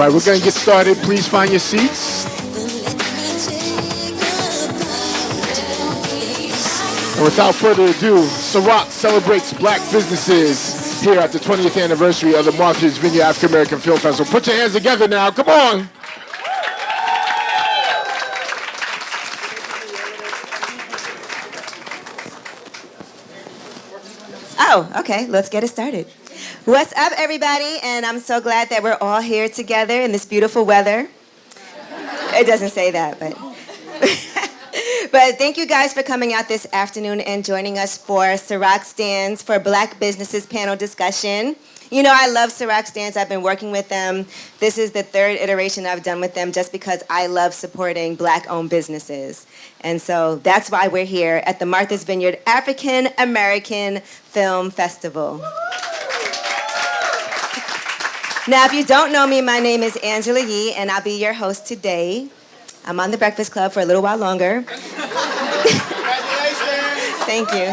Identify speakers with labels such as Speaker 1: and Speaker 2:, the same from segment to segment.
Speaker 1: right, we're going to get started. Please find your seats. And without further ado, Ciroc celebrates black businesses here at the 20th anniversary of the Martha's Vineyard African American Film Festival. Put your hands together now. Come on.
Speaker 2: Oh, okay, let's get it started. What's up, everybody? And I'm so glad that we're all here together in this beautiful weather. It doesn't say that, but... But thank you guys for coming out this afternoon and joining us for Ciroc Stands for Black Businesses panel discussion. You know, I love Ciroc Stands. I've been working with them. This is the third iteration I've done with them just because I love supporting black-owned businesses. And so that's why we're here at the Martha's Vineyard African American Film Festival. Now, if you don't know me, my name is Angela Yee, and I'll be your host today. I'm on the Breakfast Club for a little while longer. Thank you.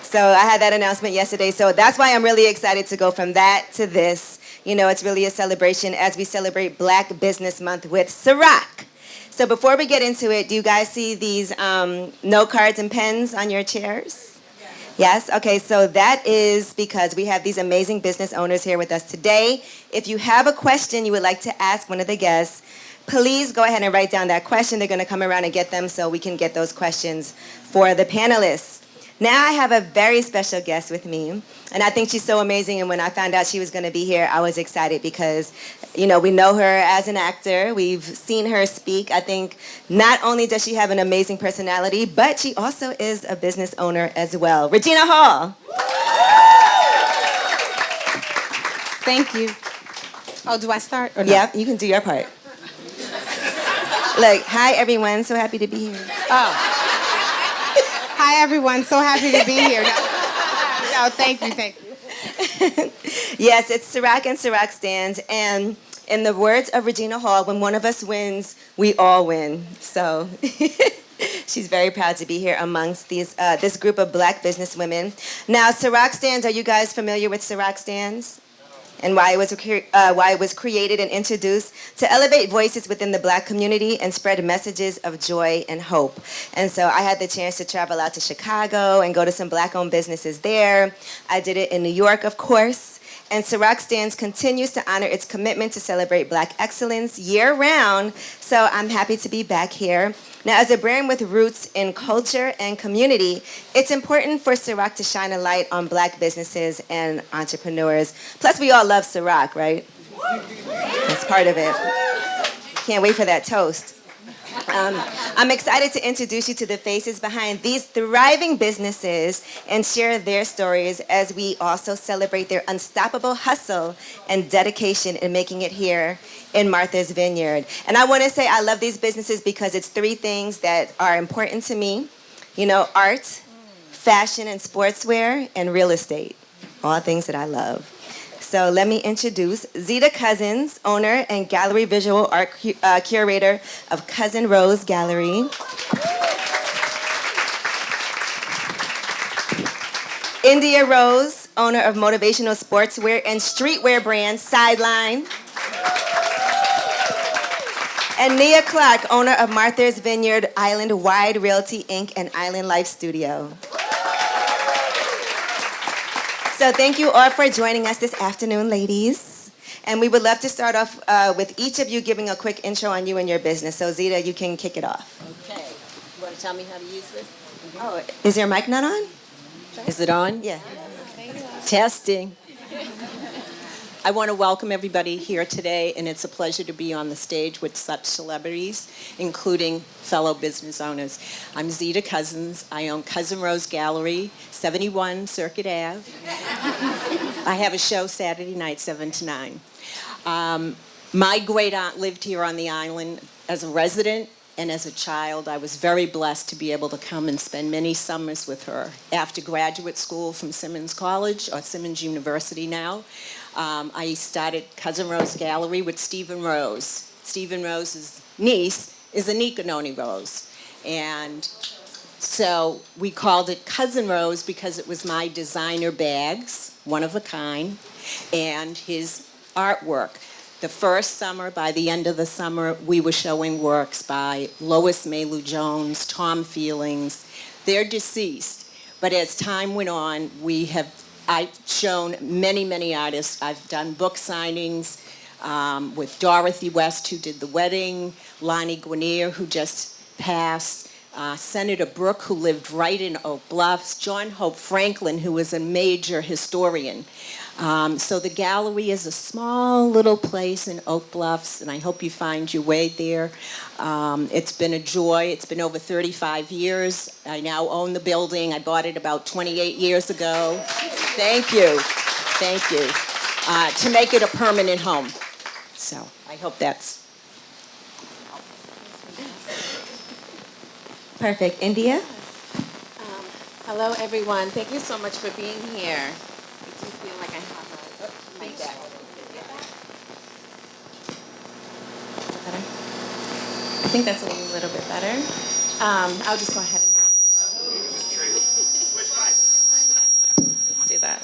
Speaker 2: So I had that announcement yesterday, so that's why I'm really excited to go from that to this. You know, it's really a celebration as we celebrate Black Business Month with Ciroc. So before we get into it, do you guys see these note cards and pens on your chairs? Yes? Okay, so that is because we have these amazing business owners here with us today. If you have a question you would like to ask one of the guests, please go ahead and write down that question. They're going to come around and get them so we can get those questions for the panelists. Now I have a very special guest with me, and I think she's so amazing, and when I found out she was going to be here, I was excited because, you know, we know her as an actor. We've seen her speak. I think not only does she have an amazing personality, but she also is a business owner as well. Regina Hall.
Speaker 3: Thank you. Oh, do I start or no?
Speaker 2: Yep, you can do your part. Look, hi everyone, so happy to be here.
Speaker 3: Oh. Hi, everyone. So happy to be here. No, thank you.
Speaker 2: Yes, it's Ciroc and Ciroc Stands. And in the words of Regina Hall, when one of us wins, we all win. So she's very proud to be here amongst this group of Black businesswomen. Now, Ciroc Stands, are you guys familiar with Ciroc Stands? And why it was created and introduced to elevate voices within the Black community and spread messages of joy and hope. And so I had the chance to travel out to Chicago and go to some Black-owned businesses there. I did it in New York, of course. And Ciroc Stands continues to honor its commitment to celebrate Black excellence year-round. So I'm happy to be back here. Now, as a brand with roots in culture and community, it's important for Ciroc to shine a light on Black businesses and entrepreneurs. Plus, we all love Ciroc, right? That's part of it. Can't wait for that toast. I'm excited to introduce you to the faces behind these thriving businesses and share their stories as we also celebrate their unstoppable hustle and dedication in making it here in Martha's Vineyard. And I want to say I love these businesses because it's three things that are important to me. You know, art, fashion and sportswear, and real estate. All things that I love. So let me introduce Zita Cousins, owner and gallery visual art curator of Cousin Rose Gallery. India Rose, owner of motivational sportswear and streetwear brand Sideline. And Nia Clark, owner of Martha's Vineyard Island Wide Realty Inc. and Island Life Studio. So thank you all for joining us this afternoon, ladies. And we would love to start off with each of you giving a quick intro on you and your business. So Zita, you can kick it off.
Speaker 4: Okay. You want to tell me how to use this?
Speaker 2: Oh, is your mic not on?
Speaker 4: Is it on?
Speaker 2: Yeah.
Speaker 4: Testing. I want to welcome everybody here today, and it's a pleasure to be on the stage with such celebrities, including fellow business owners. I'm Zita Cousins. I own Cousin Rose Gallery, 71 Circuit Ave. I have a show Saturday night, 7 to 9. My great aunt lived here on the island as a resident, and as a child, I was very blessed to be able to come and spend many summers with her. After graduate school from Simmons College, or Simmons University now, I started Cousin Rose Gallery with Stephen Rose. Stephen Rose's niece is Anika Noni Rose. And so we called it Cousin Rose because it was my designer bags, one of a kind. and his artwork. The first summer, by the end of the summer, we were showing works by Lois Mailou Jones, Tom Feelings. They're deceased, but as time went on, I've shown many, many artists. I've done book signings with Dorothy West, who did The Wedding, Lonnie Guinier, who just passed, Senator Brooke, who lived right in Oak Bluffs, John Hope Franklin, who was a major historian. So the gallery is a small little place in Oak Bluffs, and I hope you find your way there. It's been a joy. It's been over 35 years. I now own the building. I bought it about 28 years ago. Thank you. Thank you. To make it a permanent home. So I hope that's...
Speaker 2: Perfect. India?
Speaker 5: Hello, everyone. Thank you so much for being here. Makes me feel like I have a mic. Better? I think that's a little bit better. I'll just go ahead and let's do that.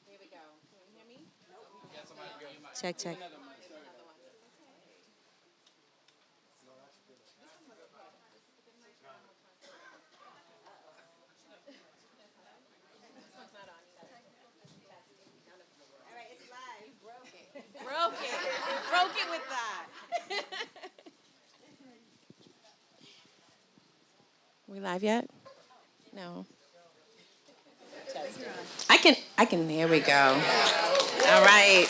Speaker 5: Here we go. Can you hear me?
Speaker 2: Check, check.
Speaker 5: Broke it with that. We live yet? No. I can, there we go. All right.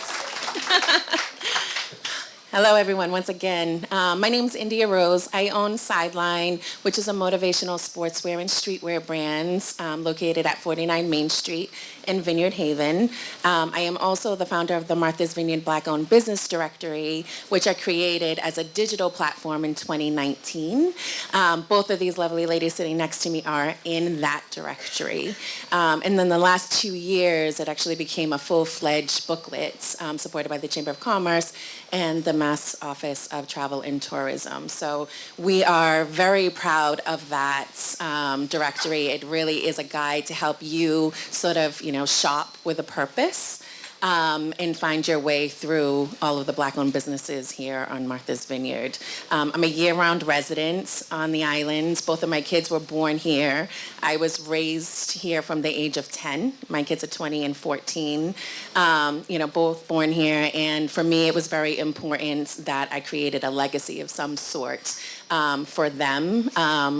Speaker 5: Hello, everyone, once again. My name's India Rose. I own Sideline, which is a motivational sportswear and streetwear brand located at 49 Main Street in Vineyard Haven. I am also the founder of the Martha's Vineyard Black-Owned Business Directory, which I created as a digital platform in 2019. Both of these lovely ladies sitting next to me are in that directory. And then the last 2 years, it actually became a full-fledged booklet supported by the Chamber of Commerce and the Mass Office of Travel and Tourism. So we are very proud of that directory. It really is a guide to help you sort of, shop with a purpose and find your way through all of the Black-owned businesses here on Martha's Vineyard. I'm a year-round resident on the island. Both of my kids were born here. I was raised here from the age of 10. My kids are 20 and 14, both born here. And for me, it was very important that I created a legacy of some sort for them,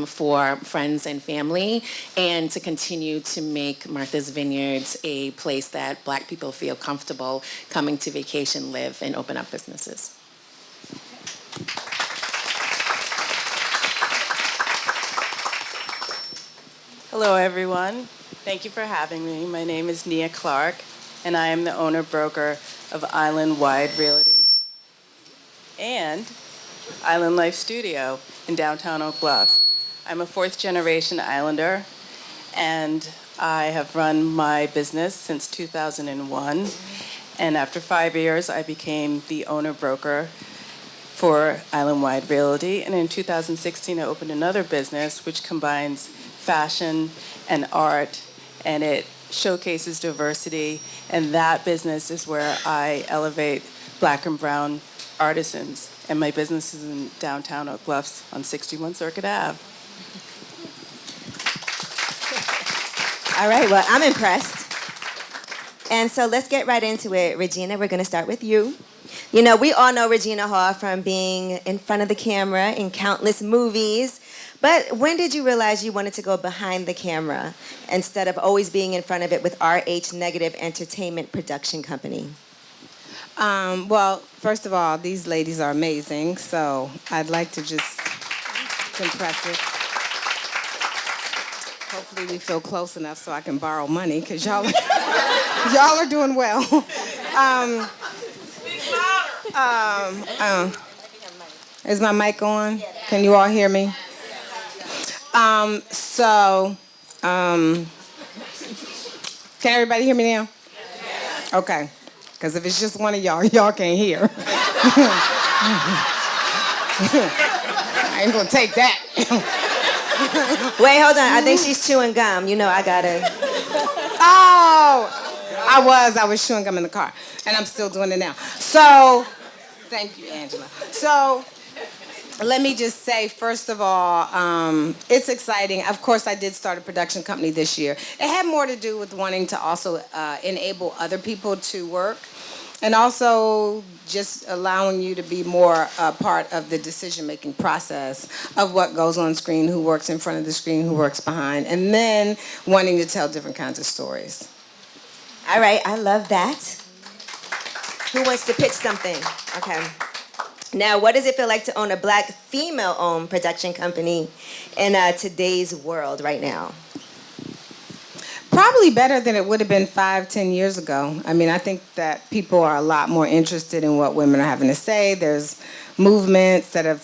Speaker 5: for friends and family, and to continue to make Martha's Vineyards a place that Black people feel comfortable coming to vacation, live, and open up businesses.
Speaker 6: Hello, everyone. Thank you for having me. My name is Nia Clark, and I am the owner-broker of Island Wide Realty and Island Life Studio in downtown Oak Bluff. I'm a fourth-generation Islander, and I have run my business since 2001. And after 5 years, I became the owner-broker for Island Wide Realty. And in 2016, I opened another business which combines fashion and art, and it showcases diversity. And that business is where I elevate Black and brown artisans. And my business is in downtown Oak Bluffs on 61 Circuit Ave.
Speaker 2: All right, well, I'm impressed. And so let's get right into it. Regina, we're going to start with you. We all know Regina Hall from being in front of the camera in countless movies. But when did you realize you wanted to go behind the camera instead of always being in front of it with RH Negative Entertainment Production Company?
Speaker 3: Well, first of all, these ladies are amazing, so I'd like to just compress it. Hopefully we feel close enough so I can borrow money, because y'all are doing well. Is my mic on? Can you all hear me? Can everybody hear me now? Okay. Because if it's just one of y'all, y'all can't hear. I ain't gonna take that.
Speaker 2: Wait, hold on. I think she's chewing gum. You know, I gotta.
Speaker 3: Oh, I was chewing gum in the car, and I'm still doing it now. So, thank you, Angela. So, let me just say, first of all, it's exciting. Of course, I did start a production company this year. It had more to do with wanting to also enable other people to work, and also just allowing you to be more a part of the decision-making process of what goes on screen, who works in front of the screen, who works behind, and then wanting to tell different kinds of stories.
Speaker 2: All right, I love that. Who wants to pitch something? Okay. Now, what does it feel like to own a Black female-owned production company in today's world right now?
Speaker 3: Probably better than it would have been 5-10 years ago. I mean, I think that people are a lot more interested in what women are having to say. There's movements that have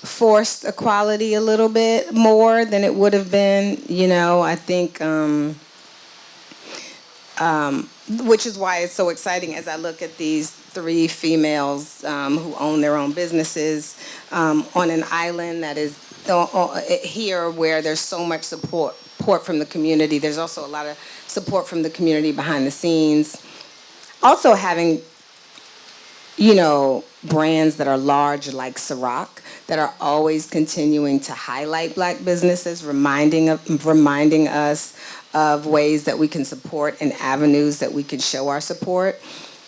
Speaker 3: forced equality a little bit more than it would have been. You know, I think, which is why it's so exciting as I look at these 3 females who own their own businesses on an island that is here where there's so much support from the community. There's also a lot of support from the community behind the scenes. Also having, you know, brands that are large like Ciroc that are always continuing to highlight Black businesses, reminding us of ways that we can support and avenues that we can show our support.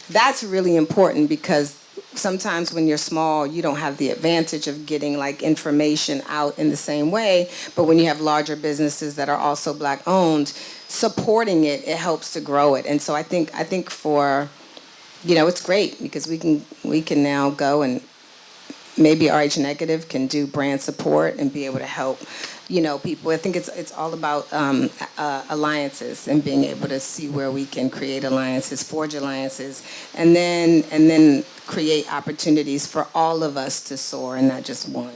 Speaker 3: That's really important because sometimes when you're small, you don't have the advantage of getting like information out in the same way. But when you have larger businesses that are also Black owned, supporting it helps to grow it. And so I think for, you know, it's great because we can now go and maybe RH Negative can do brand support and be able to help, you know, people. I think it's all about alliances and being able to see where we can create alliances, forge alliances, and then create opportunities for all of us to soar and not just one.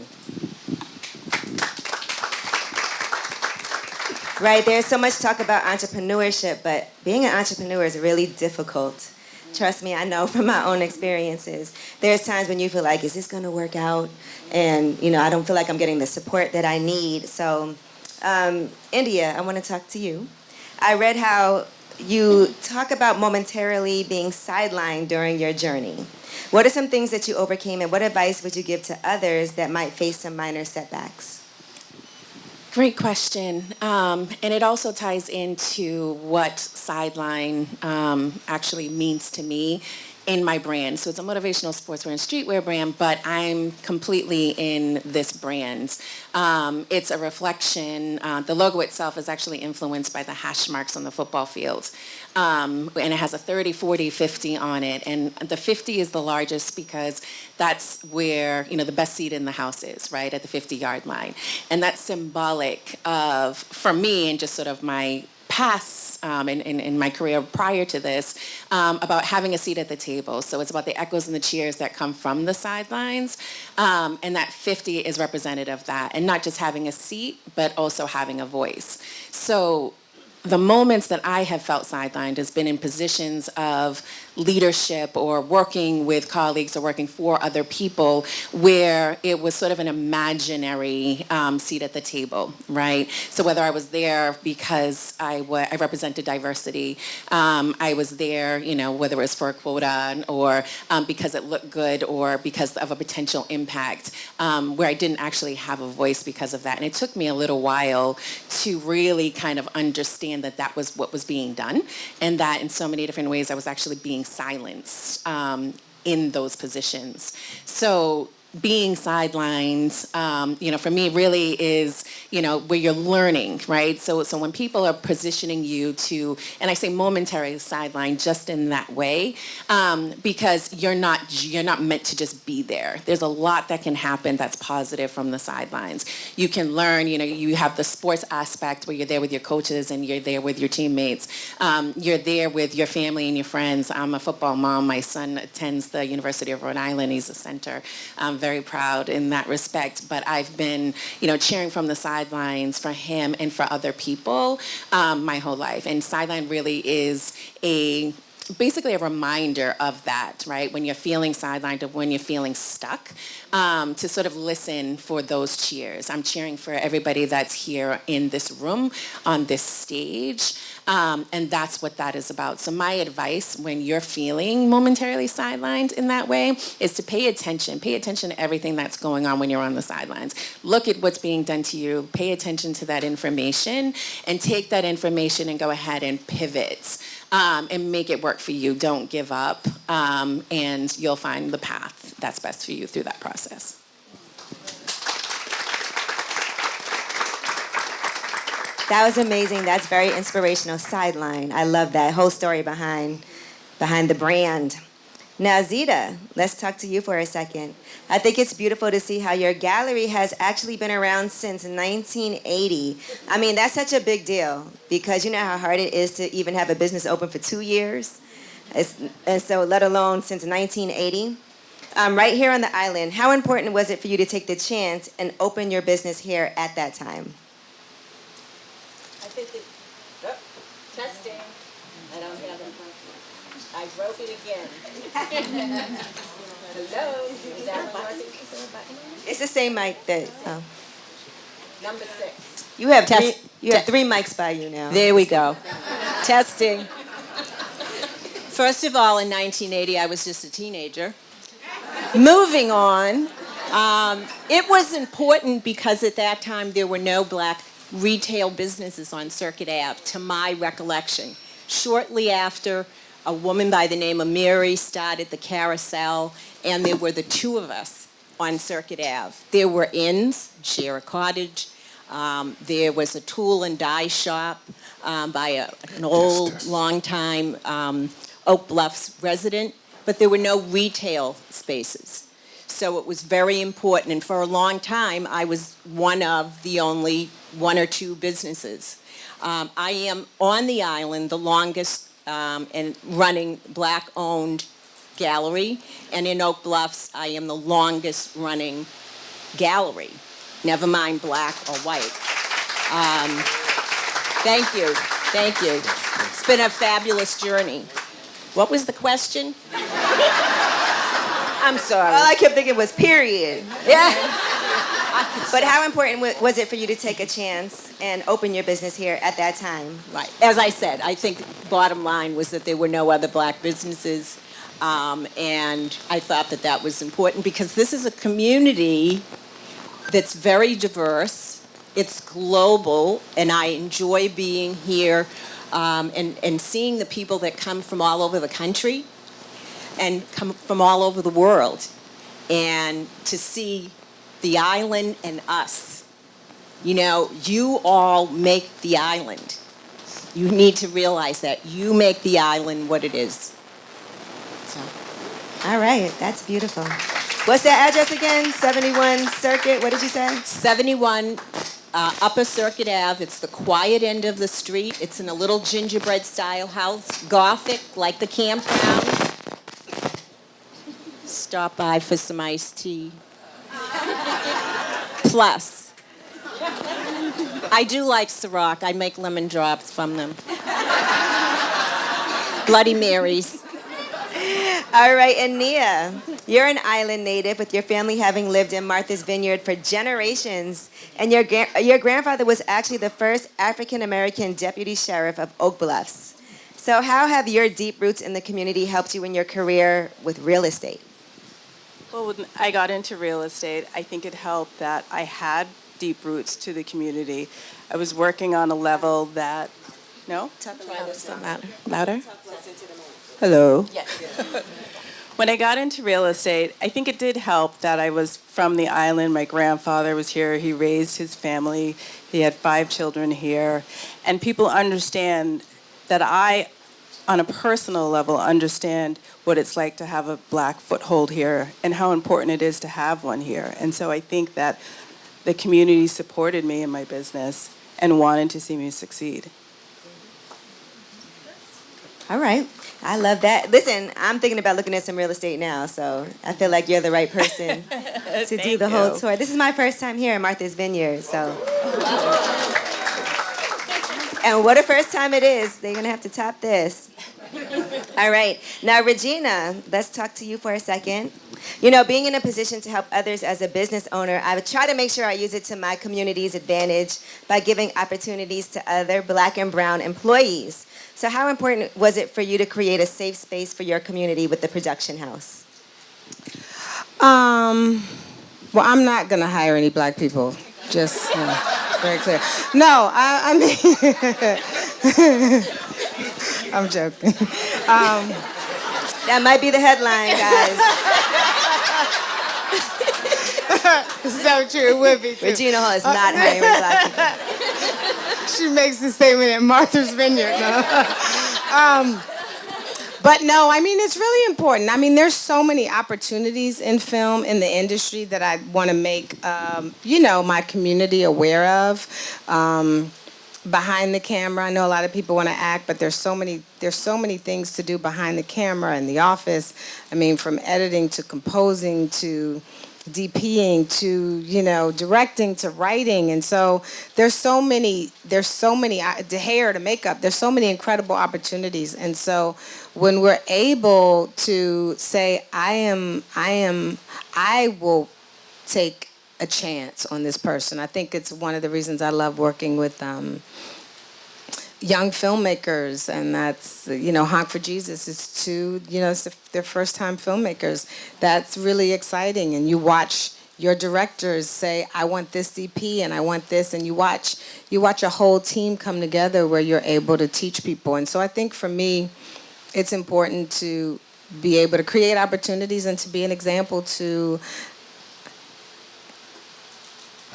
Speaker 2: Right, there's so much talk about entrepreneurship, but being an entrepreneur is really difficult. Trust me, I know from my own experiences. There's times when you feel like, is this gonna work out? And, you know, I don't feel like I'm getting the support that I need. So, India, I wanna talk to you. I read how you talk about momentarily being sidelined during your journey. What are some things that you overcame, and what advice would you give to others that might face some minor setbacks?
Speaker 5: Great question. And it also ties into what sideline actually means to me in my brand. So it's a motivational sportswear and streetwear brand, but I'm completely in this brand. It's a reflection. The logo itself is actually influenced by the hash marks on the football field. And it has a 30, 40, 50 on it. And the 50 is the largest because that's where, you know, the best seat in the house is, right, at the 50-yard line. And that's symbolic of, for me, and just sort of my past in my career prior to this, about having a seat at the table. So it's about the echoes and the cheers that come from the sidelines. And that 50 is representative of that. And not just having a seat, but also having a voice. So the moments that I have felt sidelined has been in positions of leadership or working with colleagues or working for other people where it was sort of an imaginary seat at the table, right? So whether I was there because I represented diversity, I was there, you know, whether it was for a quota or because it looked good or because of a potential impact, where I didn't actually have a voice because of that. And it took me a little while to really kind of understand that that was what was being done and that in so many different ways I was actually being silenced in those positions. So being sidelined, you know, for me really is, you know, where you're learning, right? So when people are positioning you to, and I say momentary sideline just in that way, because you're not meant to just be there. There's a lot that can happen that's positive from the sidelines. You can learn, you know, you have the sports aspect where you're there with your coaches and you're there with your teammates. You're there with your family and your friends. I'm a football mom. My son attends the University of Rhode Island. He's a center. I'm very proud in that respect, but I've been, you know, cheering from the sidelines for him and for other people my whole life. And sideline really is basically a reminder of that, right? When you're feeling sidelined or when you're feeling stuck, to sort of listen for those cheers. I'm cheering for everybody that's here in this room, on this stage, and that's what that is about. So my advice when you're feeling momentarily sidelined in that way is to pay attention. Pay attention to everything that's going on when you're on the sidelines. Look at what's being done to you. Pay attention to that information and take that information and go ahead and pivot. And make it work for you. Don't give up, and you'll find the path that's best for you through that process.
Speaker 2: That was amazing. That's very inspirational. Sideline. I love that whole story behind the brand. Now, Zita, let's talk to you for a second. I think it's beautiful to see how your gallery has actually been around since 1980. I mean, that's such a big deal because you know how hard it is to even have a business open for 2 years? And so let alone since 1980. Right here on the island, how important was it for you to take the chance and open your business here at that time?
Speaker 4: I think testing. I don't have it. I broke it again. Hello. Is that working?
Speaker 2: It's the same mic that. Oh.
Speaker 4: Number 6.
Speaker 2: You have three mics by you now.
Speaker 4: There we go. Testing. First of all, in 1980, I was just a teenager. Moving on, it was important because at that time there were no black retail businesses on Circuit Ave, to my recollection. Shortly after, a woman by the name of Mary started the Carousel, and there were the 2 of us on Circuit Ave. There were inns, Share a Cottage. There was a tool and die shop by an old, long-time Oak Bluffs resident, but there were no retail spaces. So it was very important, and for a long time, I was one of the only 1 or 2 businesses. I am on the island the longest and running black-owned gallery, and in Oak Bluffs, I am the longest running gallery, never mind black or white. Thank you. It's been a fabulous journey. What was the question? I'm sorry.
Speaker 2: All I kept thinking was period.
Speaker 4: Yeah.
Speaker 2: But how important was it for you to take a chance and open your business here at that time?
Speaker 4: Right. As I said, I think the bottom line was that there were no other black businesses, and I thought that that was important because this is a community that's very diverse. It's global, and I enjoy being here and seeing the people that come from all over the country and come from all over the world, and to see the island and us. You know, you all make the island. You need to realize that. You make the island what it is. So.
Speaker 2: All right, that's beautiful. What's that address again? 71 Circuit, what did you say?
Speaker 4: 71 Upper Circuit Ave. It's the quiet end of the street. It's in a little gingerbread style house, Gothic, like the campgrounds. Stop by for some iced tea. Plus, I do like Ciroc. I make lemon drops from them. Bloody Marys.
Speaker 2: All right, and Nia, you're an island native with your family having lived in Martha's Vineyard for generations, and your grandfather was actually the first African-American deputy sheriff of Oak Bluffs. So how have your deep roots in the community helped you in your career with real estate?
Speaker 6: Well, when I got into real estate, I think it helped that I had deep roots to the community. I was working on a level that, no? Louder? Hello? Yes. When I got into real estate, I think it did help that I was from the island. My grandfather was here. He raised his family. He had 5 children here. And people understand that I, on a personal level, understand what it's like to have a black foothold here and how important it is to have one here. And so I think that the community supported me in my business and wanted to see me succeed.
Speaker 2: All right. I love that. Listen, I'm thinking about looking at some real estate now, so I feel like you're the right person to do the whole tour. This is my first time here in Martha's Vineyard, so. And what a first time it is. They're going to have to top this. All right. Now, Regina, let's talk to you for a second. You know, being in a position to help others as a business owner, I would try to make sure I use it to my community's advantage by giving opportunities to other Black and brown employees. So how important was it for you to create a safe space for your community with the production house?
Speaker 3: Well, I'm not going to hire any Black people. Just very clear. No, I mean, I'm joking.
Speaker 2: That might be the headline, guys.
Speaker 3: So true, it would be too.
Speaker 2: Regina Hall is not hiring Black people.
Speaker 3: She makes the statement at Martha's Vineyard. No. But no, I mean, it's really important. I mean, there's so many opportunities in film, in the industry, that I want to make, you know, my community aware of. Behind the camera, I know a lot of people want to act, but there's so many things to do behind the camera in the office. I mean, from editing to composing to DPing to, you know, directing to writing. And so there's so many, the hair to makeup, there's so many incredible opportunities. And so when we're able to say, I will take a chance on this person. I think it's one of the reasons I love working with young filmmakers, and that's, you know, Honk for Jesus is two, you know, it's their first time filmmakers. That's really exciting, and you watch your directors say, I want this DP and I want this, and you watch a whole team come together where you're able to teach people. And so I think for me, it's important to be able to create opportunities and to be an example to,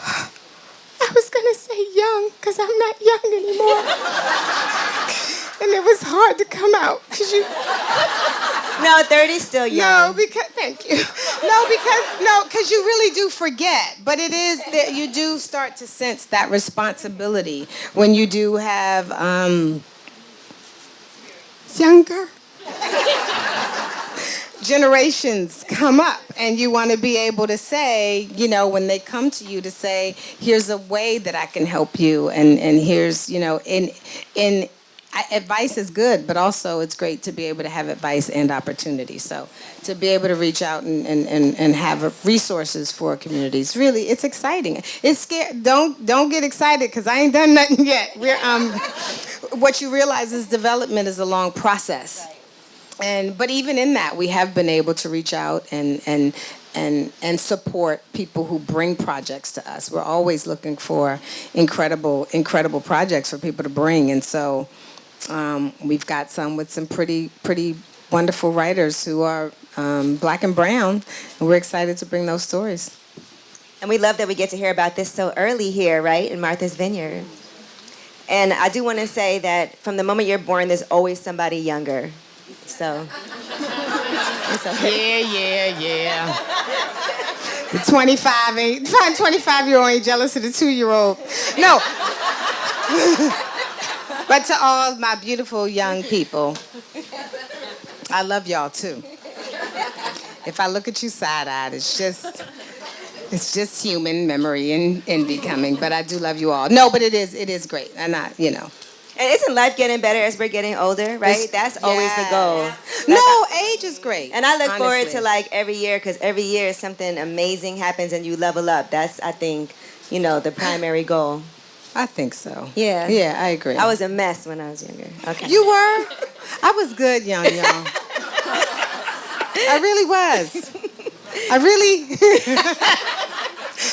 Speaker 3: I was going to say young, because I'm not young anymore. And it was hard to come out.
Speaker 2: No, 30's still young.
Speaker 3: No, because, thank you. Because you really do forget. But it is that you do start to sense that responsibility when you do have younger generations come up, and you want to be able to say, you know, when they come to you, to say, here's a way that I can help you, and here's, you know, advice is good, but also it's great to be able to have advice and opportunity. So to be able to reach out and have resources for communities, really, it's exciting. It's scary. Don't get excited, because I ain't done nothing yet. We're what you realize is development is a long process. But even in that, we have been able to reach out and support people who bring projects to us. We're always looking for incredible projects for people to bring. And so we've got some with some pretty wonderful writers who are Black and brown, and we're excited to bring those stories.
Speaker 2: And we love that we get to hear about this so early here, right, in Martha's Vineyard. And I do want to say that from the moment you're born, there's always somebody younger. So, it's okay.
Speaker 3: Yeah. The 25-year-old ain't jealous of the 2-year-old. No. But to all my beautiful young people, I love y'all too. If I look at you side-eyed, it's just human memory and becoming. But I do love you all. No, but it is great. And you know.
Speaker 2: And isn't life getting better as we're getting older, right? That's always the goal.
Speaker 3: No, age is great.
Speaker 2: And I look forward to like every year, because every year something amazing happens and you level up. That's, I think, you know, the primary goal.
Speaker 3: I think so.
Speaker 2: Yeah.
Speaker 3: Yeah, I agree.
Speaker 2: I was a mess when I was younger. Okay.
Speaker 3: You were? I was good, young. I really was. I really...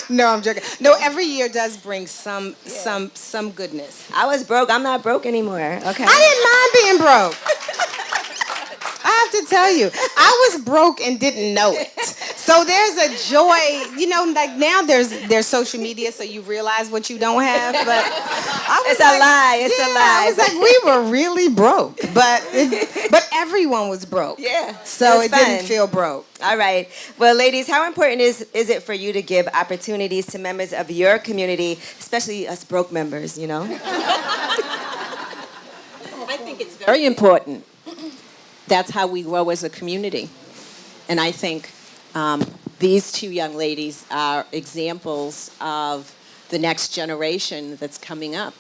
Speaker 3: No, I'm joking. No, every year does bring some goodness.
Speaker 2: I was broke. I'm not broke anymore. Okay.
Speaker 3: I didn't mind being broke. I have to tell you, I was broke and didn't know it. So there's a joy, you know, like now there's social media, so you realize what you don't have. But
Speaker 2: it's a lie. It's a lie.
Speaker 3: I was like, we were really broke, but everyone was broke.
Speaker 2: Yeah.
Speaker 3: So it didn't feel broke.
Speaker 2: All right. Well, ladies, how important is it for you to give opportunities to members of your community, especially us broke members, you know?
Speaker 4: I think it's very important. That's how we grow as a community. And I think these two young ladies are examples of the next generation that's coming up.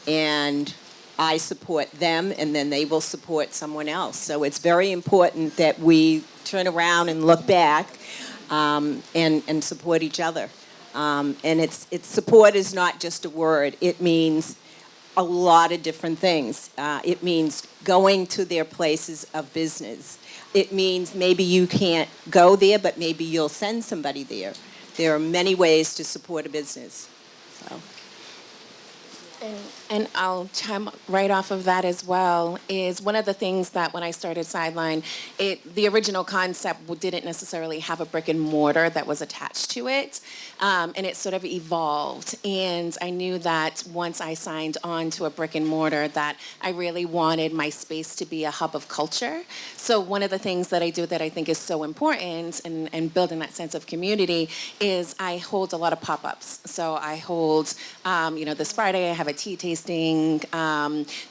Speaker 4: And I support them, and then they will support someone else. So it's very important that we turn around and look back and support each other. And it's support is not just a word. It means a lot of different things. It means going to their places of business. It means maybe you can't go there, but maybe you'll send somebody there. There are many ways to support a business. So.
Speaker 5: And I'll chime right off of that as well, is one of the things that when I started Sideline, the original concept didn't necessarily have a brick and mortar that was attached to it, and it sort of evolved. And I knew that once I signed on to a brick and mortar that I really wanted my space to be a hub of culture. So one of the things that I do that I think is so important and building that sense of community is I hold a lot of pop-ups. So I hold, this Friday I have a tea tasting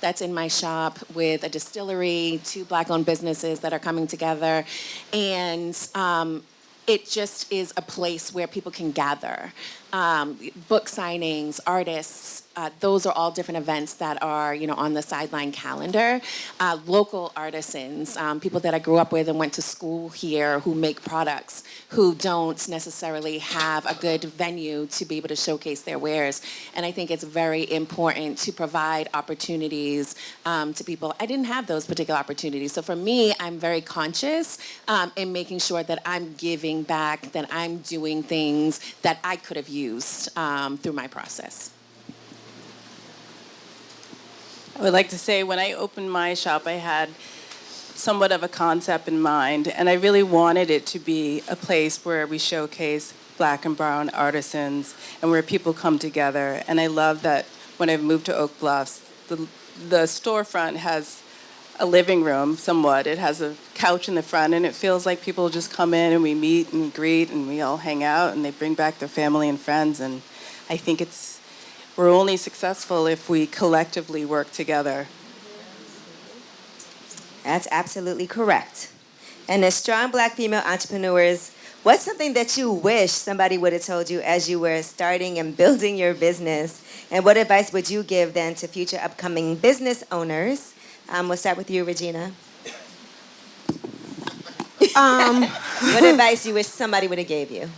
Speaker 5: that's in my shop with a distillery, 2 Black-owned businesses that are coming together, and it just is a place where people can gather. Book signings, artists, those are all different events that are, on the Sideline calendar. Local artisans, people that I grew up with and went to school here who make products, who don't necessarily have a good venue to be able to showcase their wares. And I think it's very important to provide opportunities to people. I didn't have those particular opportunities. So for me, I'm very conscious in making sure that I'm giving back, that I'm doing things that I could have used through my process.
Speaker 6: I would like to say when I opened my shop, I had somewhat of a concept in mind, and I really wanted it to be a place where we showcase Black and brown artisans and where people come together. And I love that when I moved to Oak Bluffs, the storefront has a living room somewhat. It has a couch in the front, and it feels like people just come in and we meet and greet and we all hang out and they bring back their family and friends. And I think we're only successful if we collectively work together.
Speaker 2: That's absolutely correct. And as strong Black female entrepreneurs, what's something that you wish somebody would have told you as you were starting and building your business? And what advice would you give then to future upcoming business owners? We'll start with you, Regina. What advice you wish somebody would have gave you?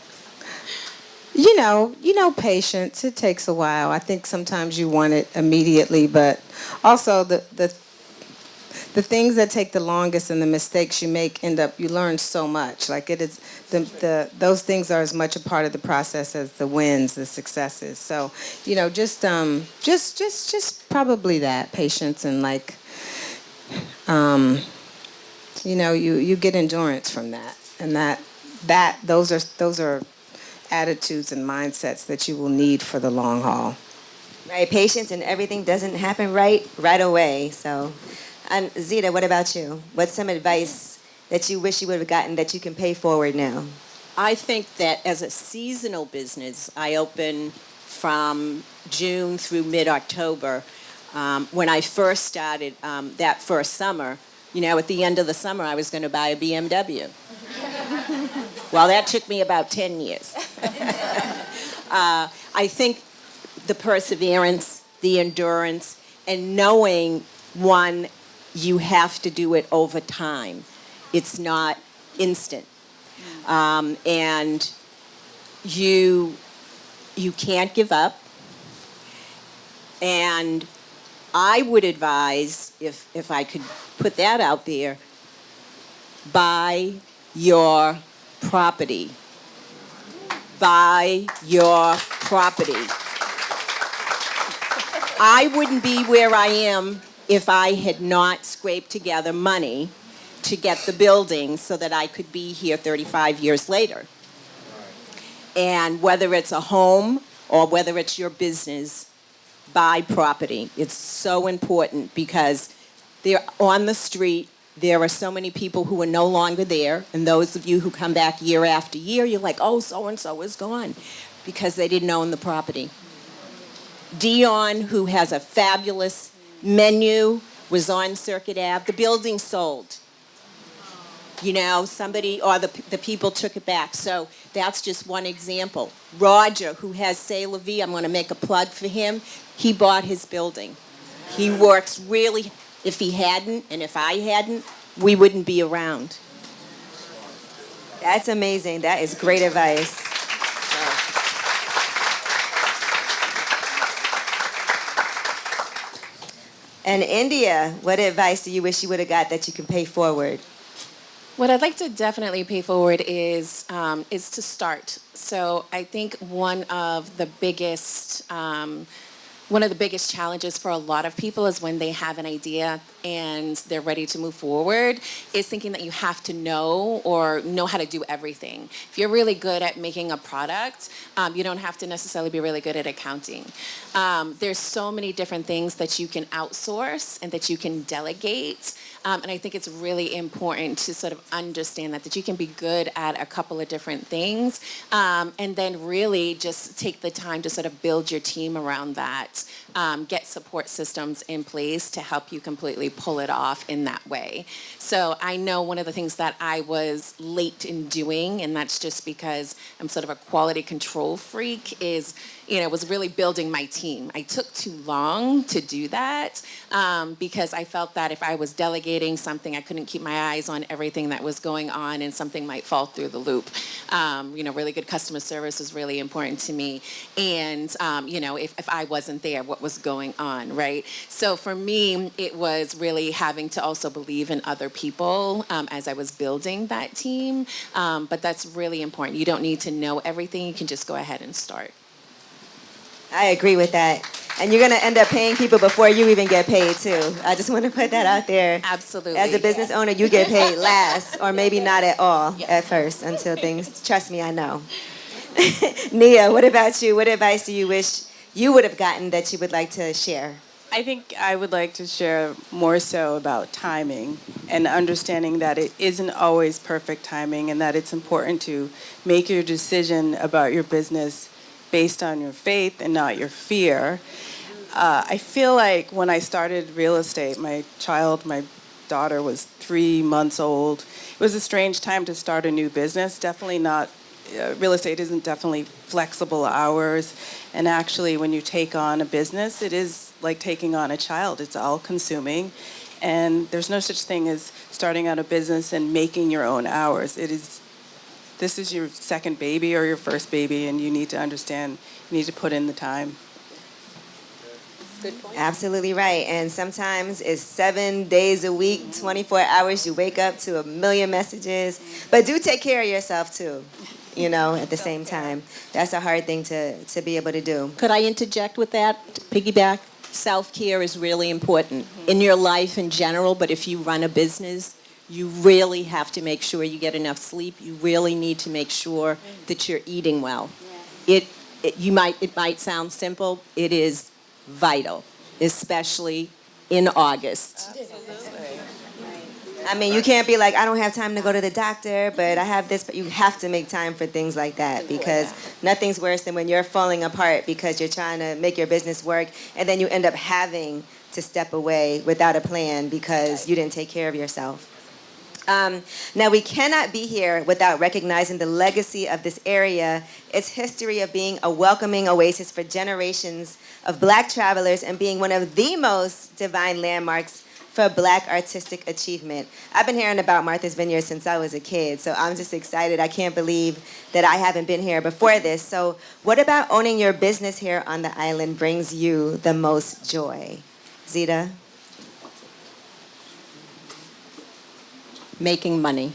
Speaker 3: Patience. It takes a while. I think sometimes you want it immediately, but also the things that take the longest and the mistakes you make you learn so much. Like it is those things are as much a part of the process as the wins, the successes. So, just probably that patience and you get endurance from that, and those are attitudes and mindsets that you will need for the long haul.
Speaker 2: Right, patience, and everything doesn't happen right away. So, and Zita, what about you? What's some advice that you wish you would have gotten that you can pay forward now?
Speaker 4: I think that as a seasonal business, I open from June through mid-October. When I first started that first summer, at the end of the summer, I was going to buy a BMW. Well, that took me about 10 years. I think the perseverance, the endurance, and knowing, one, you have to do it over time. It's not instant. And you can't give up. And I would advise, if I could put that out there, buy your property. Buy your property. I wouldn't be where I am if I had not scraped together money to get the building so that I could be here 35 years later. And whether it's a home or whether it's your business, buy property. It's so important because they're on the street. There are so many people who are no longer there, and those of you who come back year after year, you're like, oh, so-and-so is gone, because they didn't own the property. Dion, who has a fabulous menu, was on Circuit Ave. The building sold. Somebody, or the people took it back. So that's just one example. Roger, who has C'est La Vie, I'm going to make a plug for him. He bought his building. He works really, if he hadn't and if I hadn't, we wouldn't be around.
Speaker 2: That's amazing. That is great advice. And India, what advice do you wish you would have got that you can pay forward?
Speaker 5: What I'd like to definitely pay forward is to start. So I think one of the biggest challenges for a lot of people is when they have an idea and they're ready to move forward is thinking that you have to know how to do everything. If you're really good at making a product, you don't have to necessarily be really good at accounting. There's so many different things that you can outsource and that you can delegate. And I think it's really important to sort of understand that you can be good at a couple of different things, and then really just take the time to sort of build your team around that, get support systems in place to help you completely pull it off in that way. So I know one of the things that I was late in doing, and that's just because I'm sort of a quality control freak, is was really building my team. I took too long to do that because I felt that if I was delegating something, I couldn't keep my eyes on everything that was going on and something might fall through the loop. Really good customer service was really important to me. And, if I wasn't there, what was going on, right? So for me, it was really having to also believe in other people as I was building that team. But that's really important. You don't need to know everything. You can just go ahead and start.
Speaker 2: I agree with that. And you're going to end up paying people before you even get paid, too. I just want to put that out there.
Speaker 5: Absolutely.
Speaker 2: As a business owner, you get paid last, or maybe not at all at first until things, trust me, I know. Nia, what about you? What advice do you wish you would have gotten that you would like to share?
Speaker 6: I think I would like to share more so about timing and understanding that it isn't always perfect timing and that it's important to make your decision about your business based on your faith and not your fear. I feel like when I started real estate, my daughter was 3 months old. It was a strange time to start a new business. Definitely not, real estate isn't definitely flexible hours. And actually, when you take on a business, it is like taking on a child. It's all consuming. And there's no such thing as starting out a business and making your own hours. This is your second baby or your first baby, and you need to understand, you need to put in the time.
Speaker 2: Good point. Absolutely right. And sometimes it's 7 days a week, 24 hours. You wake up to a million messages. But do take care of yourself, too, at the same time. That's a hard thing to be able to do.
Speaker 4: Could I interject with that? Piggyback? Self-care is really important in your life in general, but if you run a business, you really have to make sure you get enough sleep. You really need to make sure that you're eating well. It might sound simple. It is vital, especially in August.
Speaker 2: I mean, you can't be like, I don't have time to go to the doctor, but I have this. But you have to make time for things like that because nothing's worse than when you're falling apart because you're trying to make your business work and then you end up having to step away without a plan because you didn't take care of yourself. Now, we cannot be here without recognizing the legacy of this area, its history of being a welcoming oasis for generations of Black travelers and being one of the most divine landmarks for Black artistic achievement. I've been hearing about Martha's Vineyard since I was a kid, so I'm just excited. I can't believe that I haven't been here before this. So what about owning your business here on the island brings you the most joy? Zita?
Speaker 4: Making money.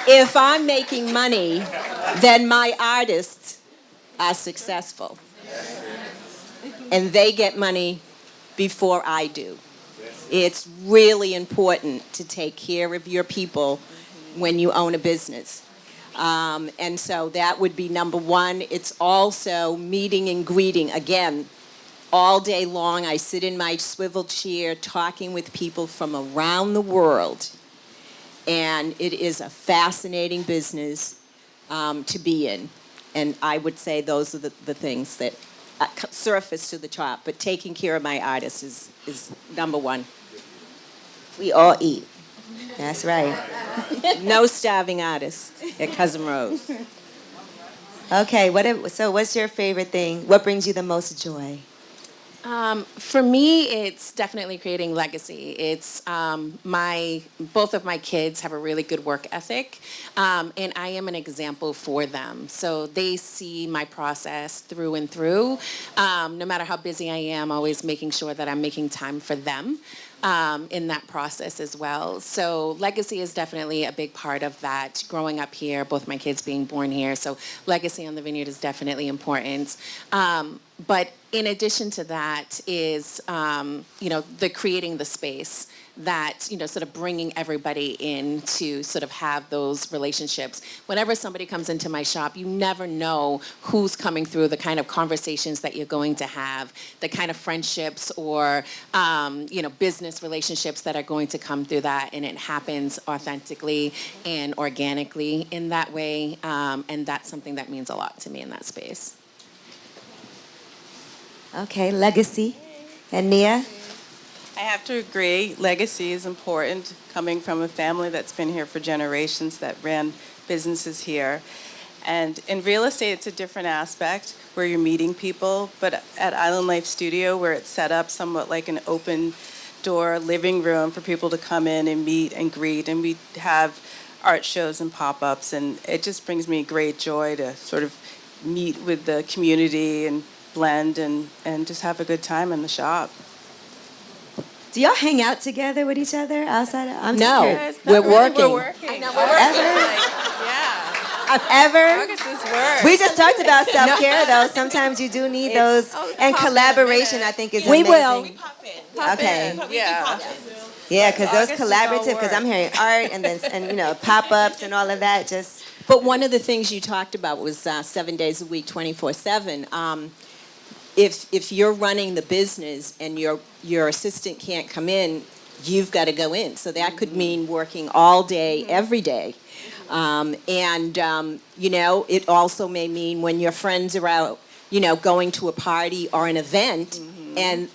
Speaker 4: If I'm making money, then my artists are successful. And they get money before I do. It's really important to take care of your people when you own a business. And so that would be number one. It's also meeting and greeting. Again, all day long I sit in my swivel chair talking with people from around the world. And it is a fascinating business to be in. And I would say those are the things that surface to the top. But taking care of my artists is number one.
Speaker 2: We all eat. That's right.
Speaker 4: No starving artists at Cousin Rose.
Speaker 2: Okay, so what's your favorite thing? What brings you the most joy?
Speaker 5: For me, it's definitely creating legacy. It's both of my kids have a really good work ethic, and I am an example for them. So they see my process through and through. No matter how busy I am, always making sure that I'm making time for them. In that process as well. So legacy is definitely a big part of that. Growing up here, both my kids being born here, so legacy on the vineyard is definitely important. But in addition to that is, the creating the space that, sort of bringing everybody in to sort of have those relationships. Whenever somebody comes into my shop, you never know who's coming through, the kind of conversations that you're going to have, the kind of friendships or, business relationships that are going to come through that. And it happens authentically and organically in that way. And that's something that means a lot to me in that space.
Speaker 2: Okay, legacy. And Nia?
Speaker 6: I have to agree, legacy is important, coming from a family that's been here for generations that ran businesses here. And in real estate, it's a different aspect where you're meeting people, but at Island Life Studio, where it's set up somewhat like an open door living room for people to come in and meet and greet, and we have art shows and pop-ups, and it just brings me great joy to sort of meet with the community and blend and just have a good time in the shop.
Speaker 2: Do y'all hang out together with each other outside of? I'm just
Speaker 4: No,
Speaker 2: curious.
Speaker 4: we're working.
Speaker 6: We're working. I know, we're working.
Speaker 2: Ever?
Speaker 6: Focuses work.
Speaker 2: We just talked about self-care, though. Sometimes you do need those. And collaboration, I think, is
Speaker 4: We
Speaker 2: amazing.
Speaker 4: will.
Speaker 2: Okay.
Speaker 6: Yeah.
Speaker 2: Yeah, because those
Speaker 6: August is all
Speaker 2: collaborative, because I'm hearing art and pop-ups and all of that, just.
Speaker 4: But one of the things you talked about was 7 days a week, 24/7. If you're running the business and your assistant can't come in, you've got to go in. So that could mean working all day, every day. It also may mean when your friends are out, going to a party or an event, and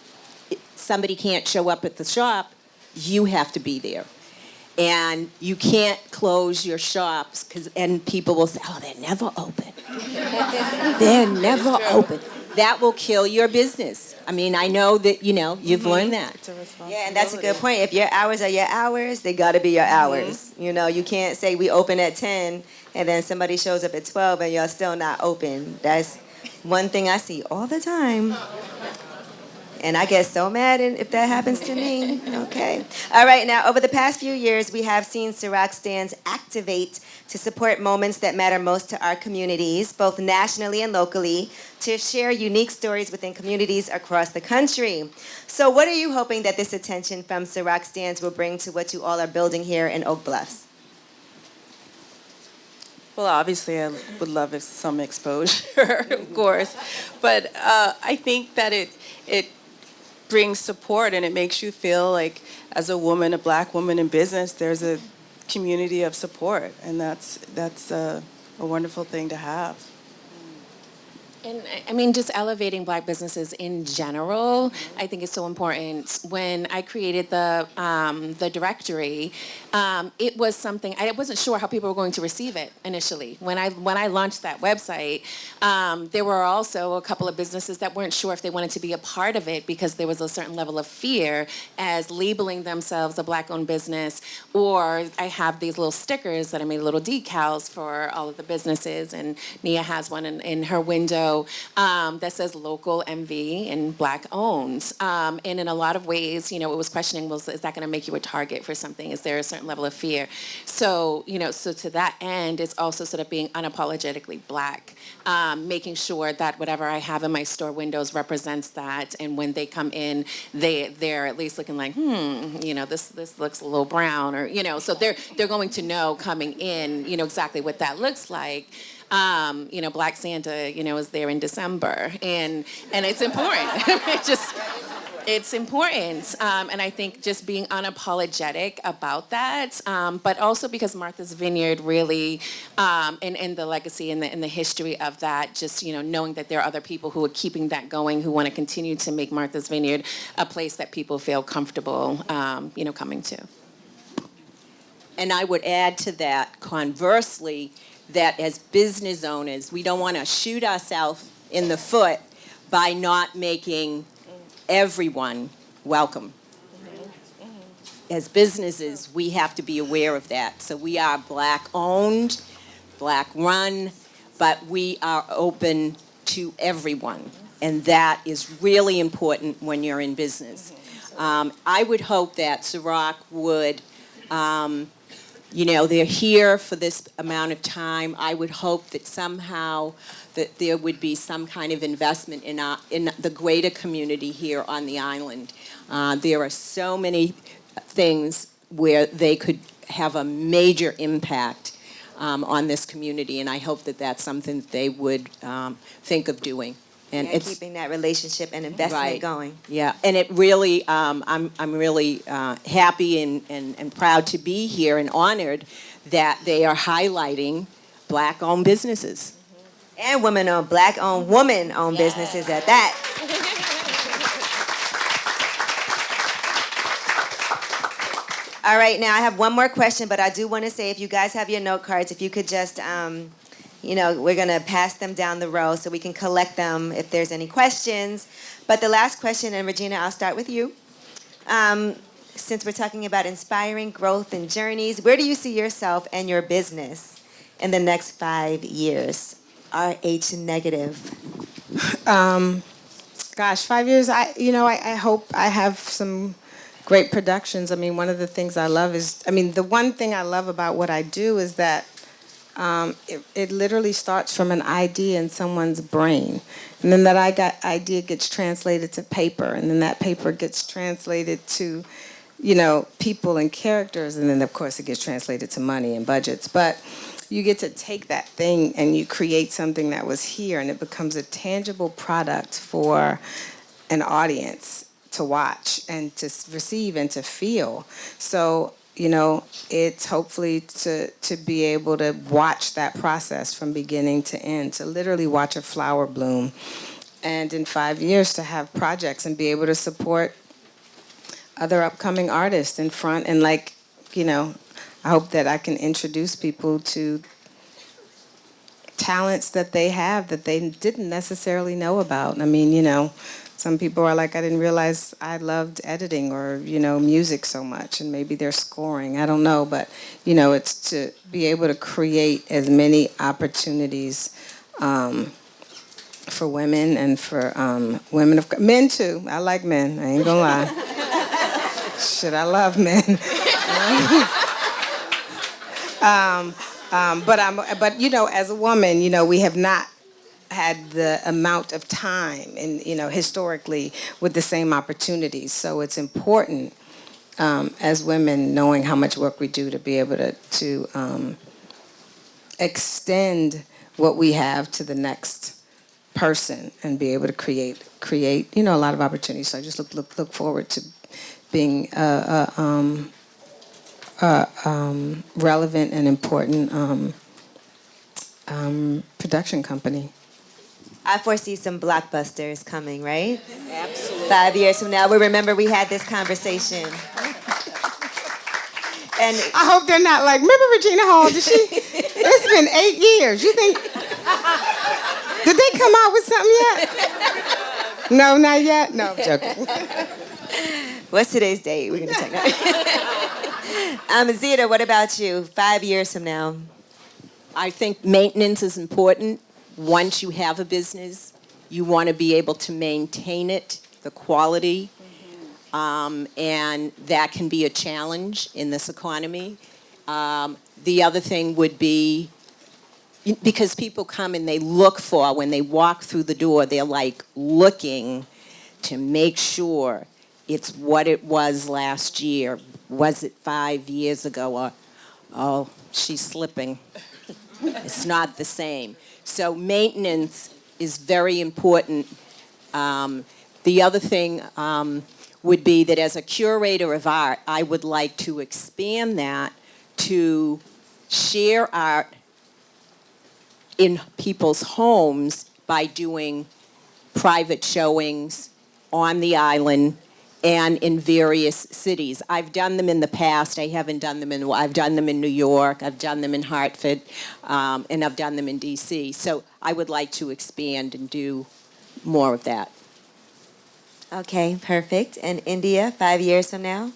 Speaker 4: somebody can't show up at the shop, you have to be there. And you can't close your shops and people will say, oh, they're never open. They're never open. That will kill your business. I mean, I know that, you've learned that.
Speaker 2: Yeah, and that's a good point. If your hours are your hours, they got to be your hours. You can't say we open at 10 and then somebody shows up at 12 and you're still not open. That's one thing I see all the time. And I get so mad if that happens to me. Okay. All right, now, over the past few years, we have seen Ciroc stands activate to support moments that matter most to our communities, both nationally and locally, to share unique stories within communities across the country. So what are you hoping that this attention from Ciroc stands will bring to what you all are building here in Oak Bluffs?
Speaker 6: Well, obviously, I would love some exposure, of course. But I think that it brings support, and it makes you feel like, as a woman, a black woman in business, there's a community of support, and that's a wonderful thing to have.
Speaker 5: And I mean, just elevating black businesses in general, I think is so important. When I created the directory, it was something I wasn't sure how people were going to receive it initially. When I launched that website, there were also a couple of businesses that weren't sure if they wanted to be a part of it because there was a certain level of fear as labeling themselves a black-owned business. Or I have these little stickers that I made, little decals for all of the businesses, and Nia has one in her window. That says local MV and black owned. And in a lot of ways, it was questioning, is that going to make you a target for something? Is there a certain level of fear? So, so to that end, it's also sort of being unapologetically black, making sure that whatever I have in my store windows represents that. And when they come in, they're at least looking like, this looks a little brown, or, so they're going to know coming in, exactly what that looks like. Black Santa, is there in December, and it's important. It's important, and I think just being unapologetic about that, but also because Martha's Vineyard really, and the legacy and the history of that, just knowing that there are other people who are keeping that going, who want to continue to make Martha's Vineyard a place that people feel comfortable, coming to.
Speaker 4: And I would add to that, conversely, that as business owners, we don't want to shoot ourselves in the foot by not making everyone welcome. As businesses, we have to be aware of that. So we are Black-owned, Black-run, but we are open to everyone. And that is really important when you're in business. I would hope that Ciroc would, they're here for this amount of time. I would hope that somehow that there would be some kind of investment in the greater community here on the island. There are so many things where they could have a major impact on this community, and I hope that that's something that they would think of doing. And it's
Speaker 2: keeping that relationship and investment going.
Speaker 4: Yeah, and it really, I'm really happy and proud to be here and honored that they are highlighting Black-owned businesses.
Speaker 2: And women-owned, Black-owned, woman-owned businesses at that. All right, now I have one more question, but I do want to say, if you guys have your note cards, if you could just, we're going to pass them down the row so we can collect them if there's any questions. But the last question, and Regina, I'll start with you. Since we're talking about inspiring growth and journeys, where do you see yourself and your business in the next 5 years? RH negative.
Speaker 3: Gosh, 5 years, I hope I have some great productions. I mean, one of the things I love is, the one thing I love about what I do is that it literally starts from an idea in someone's brain. And then that idea gets translated to paper. And then that paper gets translated to, people and characters. And then, of course, it gets translated to money and budgets. But you get to take that thing and you create something that was here, and it becomes a tangible product for an audience to watch and to receive and to feel. So, it's hopefully to be able to watch that process from beginning to end, to literally watch a flower bloom, and in 5 years to have projects and be able to support other upcoming artists in front. And I hope that I can introduce people to talents that they have that they didn't necessarily know about. Some people are like, I didn't realize I loved editing or, music so much, and maybe they're scoring. I don't know, but, it's to be able to create as many opportunities for women and for women of men too. I like men. I ain't gonna lie. Shit, I love men. But as a woman, we have not had the amount of time and, historically with the same opportunities. So it's important as women, knowing how much work we do, to be able to extend what we have to the next person and be able to create, a lot of opportunities. So I just look forward to being relevant and important production company.
Speaker 2: I foresee some blockbusters coming, right?
Speaker 4: Absolutely.
Speaker 2: 5 years from now, we remember we had this conversation. And
Speaker 3: I hope they're not like, remember Regina Hall? It's been 8 years. You think, did they come out with something yet? No, not yet? No, I'm joking.
Speaker 2: what's today's date? We're going to check that. Zita, what about you? 5 years from now?
Speaker 4: I think maintenance is important. Once you have a business, you want to be able to maintain it, the quality, and that can be a challenge in this economy. The other thing would be, because people come and they look for, when they walk through the door, they're like looking to make sure it's what it was last year. Was it 5 years ago? Or, oh, she's slipping. It's not the same. So maintenance is very important. The other thing would be that as a curator of art, I would like to expand that to share art in people's homes by doing private showings on the island and in various cities. I've done them in the past. I've done them in New York, I've done them in Hartford, and I've done them in DC. So I would like to expand and do more of that.
Speaker 2: Okay, perfect. And India, 5 years from now?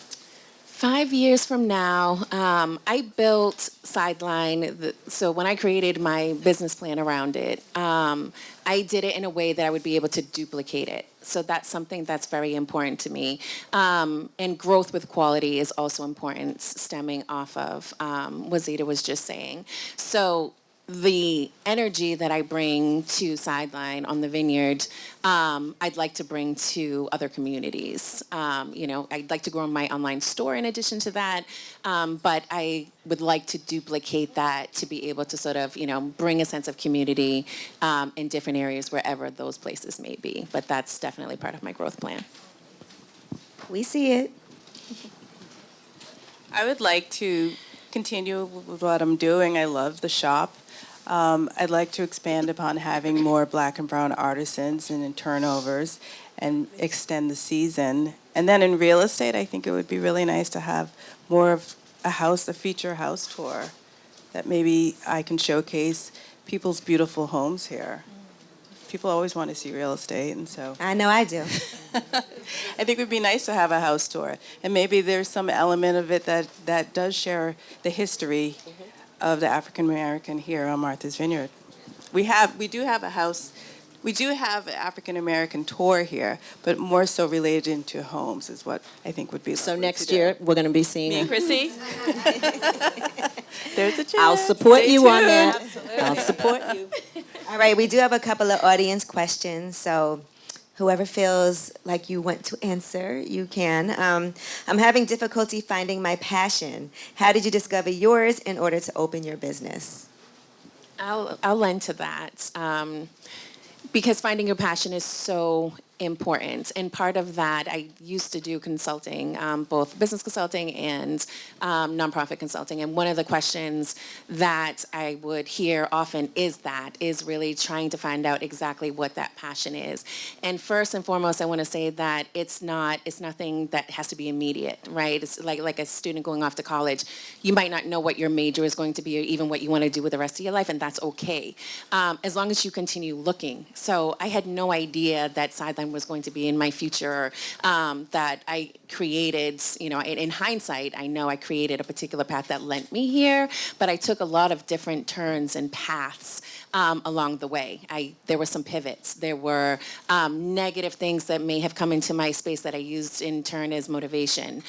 Speaker 5: 5 years from now, I built Sideline. So when I created my business plan around it, I did it in a way that I would be able to duplicate it. So that's something that's very important to me. And growth with quality is also important, stemming off of what Zeta was just saying. So the energy that I bring to Sideline on the Vineyard, I'd like to bring to other communities. I'd like to grow my online store in addition to that, but I would like to duplicate that to be able to sort of, bring a sense of community in different areas wherever those places may be. But that's definitely part of my growth plan.
Speaker 2: We see it.
Speaker 6: I would like to continue with what I'm doing. I love the shop. I'd like to expand upon having more black and brown artisans and in turnovers and extend the season. And then in real estate, I think it would be really nice to have more of a feature house tour that maybe I can showcase people's beautiful homes here. People always want to see real estate, and so
Speaker 2: I know I do.
Speaker 6: I think it would be nice to have a house tour. And maybe there's some element of it that does share the history of the African American here on Martha's Vineyard. We do have an African American tour here, but more so related into homes is what I think would be.
Speaker 4: So next year we're going to be seeing
Speaker 6: me and Chrissy. There's a chance.
Speaker 4: I'll support
Speaker 6: Stay
Speaker 4: you on
Speaker 6: tuned.
Speaker 4: that.
Speaker 6: Absolutely.
Speaker 4: I'll support you.
Speaker 2: All right, we do have a couple of audience questions, so whoever feels like you want to answer, you can. I'm having difficulty finding my passion. How did you discover yours in order to open your business?
Speaker 5: I'll lend to that. Because finding your passion is so important. And part of that, I used to do consulting, both business consulting and nonprofit consulting. And one of the questions that I would hear often is really trying to find out exactly what that passion is. And first and foremost, I want to say that it's nothing that has to be immediate, right? It's like a student going off to college. You might not know what your major is going to be or even what you want to do with the rest of your life, and that's okay, as long as you continue looking. So I had no idea that Sideline was going to be in my future, that I created, in hindsight, I know I created a particular path that led me here, but I took a lot of different turns and paths along the way. There were some pivots. There were negative things that may have come into my space that I used in turn as motivation.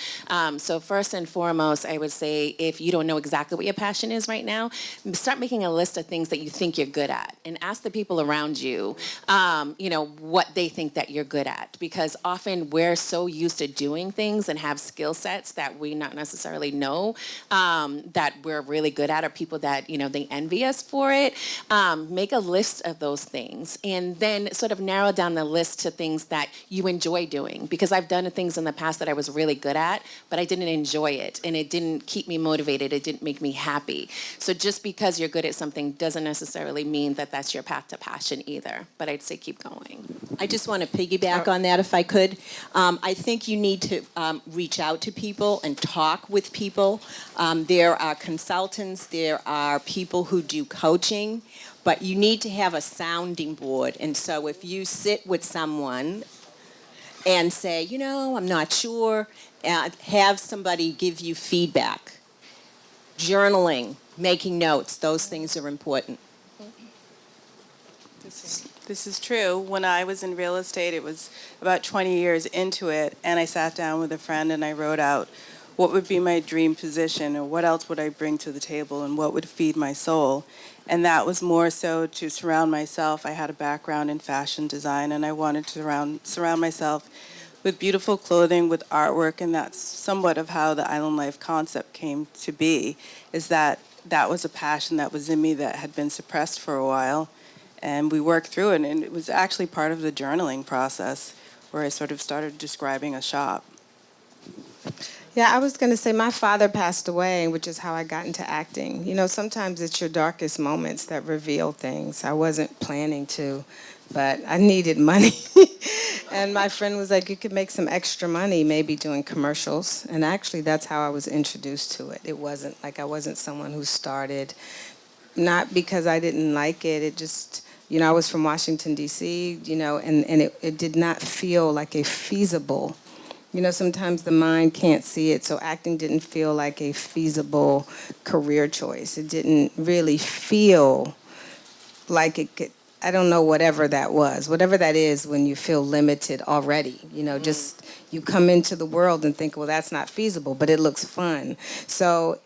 Speaker 5: So first and foremost, I would say if you don't know exactly what your passion is right now, start making a list of things that you think you're good at and ask the people around you, what they think that you're good at. Because often we're so used to doing things and have skill sets that we not necessarily know that we're really good at, or people that, they envy us for it. Make a list of those things and then sort of narrow down the list to things that you enjoy doing. Because I've done things in the past that I was really good at, but I didn't enjoy it and it didn't keep me motivated. It didn't make me happy. So just because you're good at something doesn't necessarily mean that that's your path to passion either. But I'd say keep going.
Speaker 4: I just want to piggyback on that if I could. I think you need to reach out to people and talk with people. There are consultants, there are people who do coaching, but you need to have a sounding board. And so if you sit with someone and say, I'm not sure, have somebody give you feedback. Journaling, making notes, those things are important.
Speaker 6: This is true. When I was in real estate, it was about 20 years into it, and I sat down with a friend and I wrote out what would be my dream position, or what else would I bring to the table, and what would feed my soul. And that was more so to surround myself. I had a background in fashion design, and I wanted to surround myself with beautiful clothing, with artwork, and that's somewhat of how the Island Life concept came to be, is that was a passion that was in me that had been suppressed for a while. And we worked through it, and it was actually part of the journaling process where I sort of started describing a shop.
Speaker 3: Yeah, I was going to say my father passed away, which is how I got into acting. Sometimes it's your darkest moments that reveal things. I wasn't planning to, but I needed money. And my friend was like, you could make some extra money maybe doing commercials. And actually, that's how I was introduced to it. It wasn't like I wasn't someone who started, not because I didn't like it. It just, I was from Washington, D.C., and it did not feel like a feasible. Sometimes the mind can't see it, so acting didn't feel like a feasible career choice. It didn't really feel like it could, I don't know, whatever that was. Whatever that is when you feel limited already. Just you come into the world and think, well, that's not feasible, but it looks fun. So,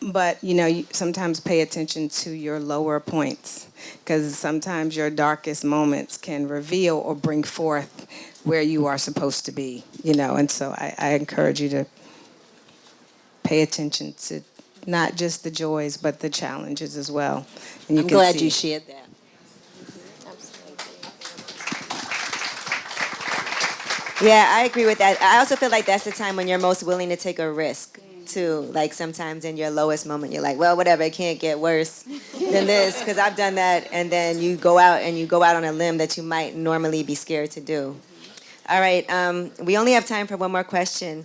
Speaker 3: but, you sometimes pay attention to your lower points, because sometimes your darkest moments can reveal or bring forth where you are supposed to be, and so I encourage you to pay attention to not just the joys, but the challenges as well. And
Speaker 4: I'm glad you shared that.
Speaker 2: Yeah, I agree with that. I also feel like that's the time when you're most willing to take a risk, too. Like sometimes in your lowest moment, you're like, well, whatever, it can't get worse than this, because I've done that. And then you go out on a limb that you might normally be scared to do. All right, we only have time for one more question.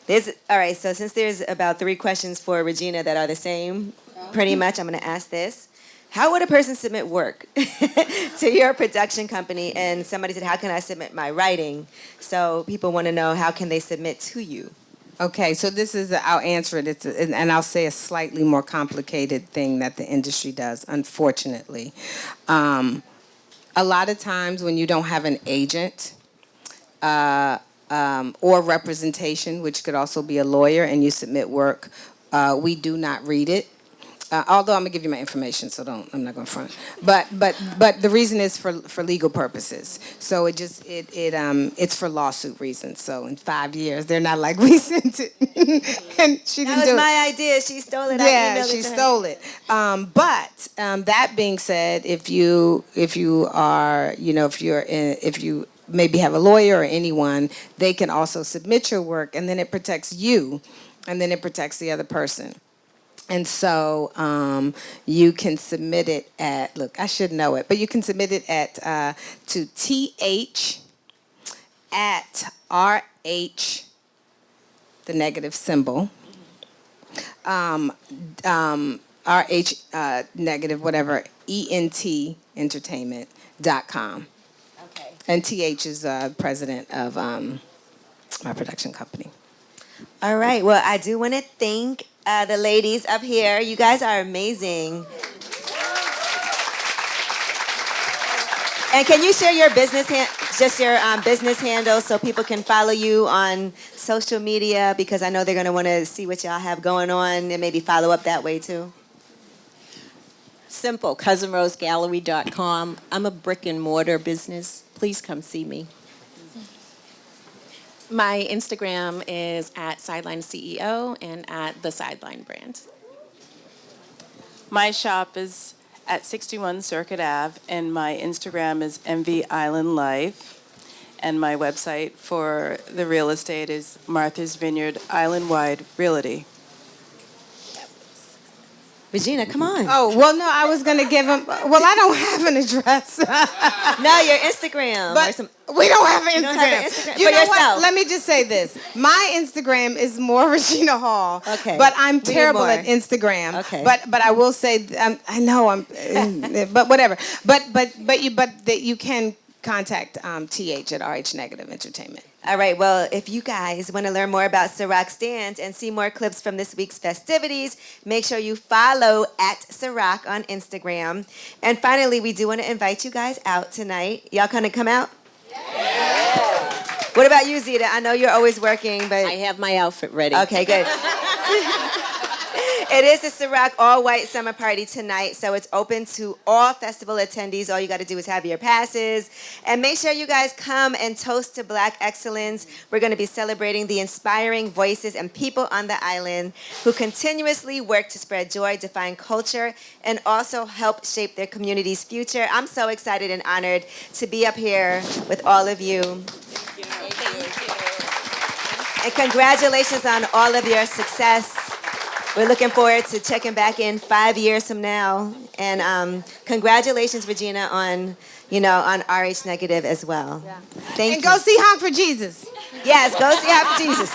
Speaker 2: All right, so since there's about 3 questions for Regina that are the same, pretty much, I'm going to ask this. How would a person submit work to your production company? And somebody said, how can I submit my writing? So people want to know, how can they submit to you?
Speaker 3: Okay, so this is, I'll answer it, and I'll say a slightly more complicated thing that the industry does, unfortunately. A lot of times when you don't have an agent, or representation, which could also be a lawyer, and you submit work, we do not read it. Although I'm gonna give you my information, so I'm not gonna front. But the reason is for legal purposes. So it's for lawsuit reasons. So in 5 years, they're not like, we sent it, and she didn't do it.
Speaker 2: That was my idea. She stole it.
Speaker 3: Yeah,
Speaker 2: I emailed
Speaker 3: she
Speaker 2: it to her.
Speaker 3: stole it. But that being said, if you maybe have a lawyer or anyone, they can also submit your work, and then it protects you, and then it protects the other person. And so you can submit it at, look, I should know it, but you can submit it at to th@rh, the negative symbol, RH negative whatever, ENT entertainment.com.
Speaker 2: Okay.
Speaker 3: And TH is president of my production company.
Speaker 2: All right. Well, I do want to thank the ladies up here. You guys are amazing. And can you share your business business handle so people can follow you on social media? Because I know they're going to want to see what y'all have going on and maybe follow up that way too.
Speaker 4: Simple, cousinrosegallery.com. I'm a brick and mortar business. Please come see me.
Speaker 5: My Instagram is at Sideline CEO and at the Sideline brand.
Speaker 6: My shop is at 61 Circuit Ave, and my Instagram is MV Island Life. And my website for the real estate is Martha's Vineyard Island-wide Realty.
Speaker 2: Regina, come on.
Speaker 3: Oh, well, no, I was going to give them, well, I don't have an address.
Speaker 2: No, your Instagram.
Speaker 3: But we don't have an Instagram.
Speaker 2: You don't have an Instagram
Speaker 3: You
Speaker 2: for
Speaker 3: know
Speaker 2: yourself.
Speaker 3: what? Let me just say this. My Instagram is more Regina Hall.
Speaker 2: Okay.
Speaker 3: But I'm
Speaker 2: We need
Speaker 3: terrible
Speaker 2: more.
Speaker 3: at Instagram.
Speaker 2: Okay.
Speaker 3: But I will say, I know I'm, but whatever. But you can contact TH at RH Negative Entertainment.
Speaker 2: All right, well, if you guys want to learn more about Ciroc Stands and see more clips from this week's festivities, make sure you follow at Ciroc on Instagram. And finally, we do want to invite you guys out tonight. Y'all gonna come out? Yeah. What about you, Zita? I know you're always working, but...
Speaker 4: I have my outfit ready.
Speaker 2: Okay, good. It is the Ciroc all-white summer party tonight, so it's open to all festival attendees. All you got to do is have your passes. And make sure you guys come and toast to Black excellence. We're going to be celebrating the inspiring voices and people on the island who continuously work to spread joy, define culture, and also help shape their community's future. I'm so excited and honored to be up here with all of you. Thank you. And congratulations on all of your success. We're looking forward to checking back in 5 years from now. And congratulations, Regina, on RH negative as well.
Speaker 3: Yeah.
Speaker 2: Thank
Speaker 3: And
Speaker 2: you.
Speaker 3: go see Honk for Jesus.
Speaker 2: Yes, go see Happy Jesus.